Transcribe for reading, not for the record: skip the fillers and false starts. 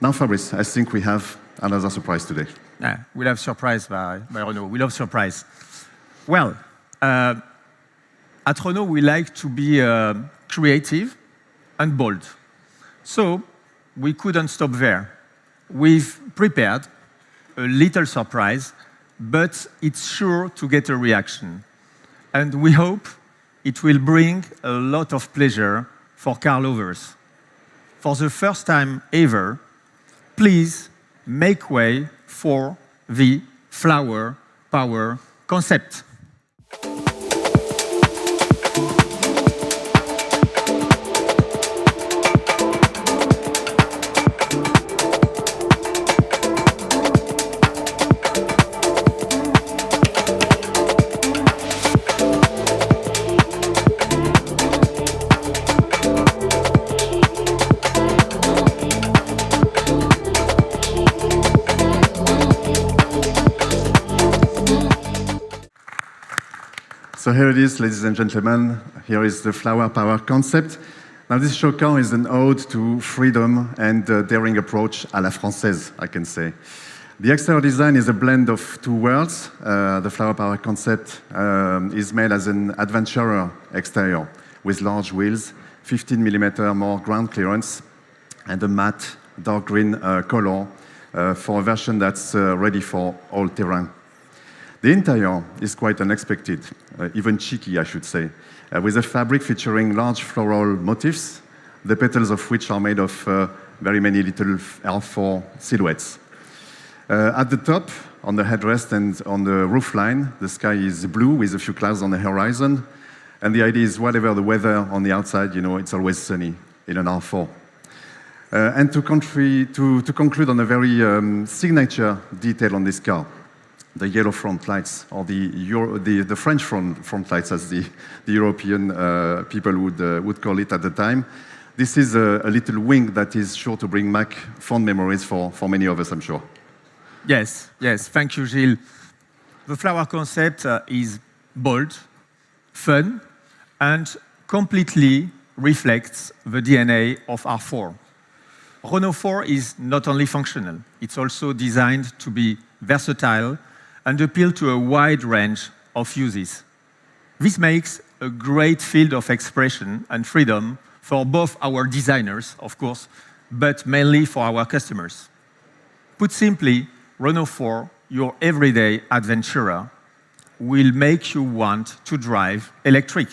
Now, Fabrice, I think we have another surprise today. Yeah, we'll have surprise by Renault. We love surprise. Well, at Renault, we like to be creative and bold. So we couldn't stop there. We've prepared a little surprise, but it's sure to get a reaction. And we hope it will bring a lot of pleasure for car lovers. For the first time ever, please make way for the FL4WER Power Concept. So here it is, ladies and gentlemen. Here is the FL4WER Power Concept. Now this show car is an ode to freedom and daring approach à la française, I can say. The exterior design is a blend of two worlds. The FL4WER Power Concept is made as an adventurer exterior with large wheels, 15mm more ground clearance, and a matte dark green color for a version that's ready for all terrain. The interior is quite unexpected, even cheeky, I should say, with a fabric featuring large floral motifs, the petals of which are made of very many little FL4 silhouettes. At the top, on the headrest and on the roofline, the sky is blue with a few clouds on the horizon, and the idea is whatever the weather on the outside, you know, it's always sunny in an R4. And to conclude on a very signature detail on this car, the yellow front lights, or the French front lights, as the European people would call it at the time. This is a little wing that is sure to bring back fond memories for many of us, I'm sure. Yes, yes, thank you, Gilles. The FL4WER concept is bold, fun, and completely reflects the DNA of R4. Renault 4 is not only functional, it's also designed to be versatile and appeal to a wide range of uses. This makes a great field of expression and freedom for both our designers, of course, but mainly for our customers. Put simply, Renault 4, your everyday adventurer, will make you want to drive electric.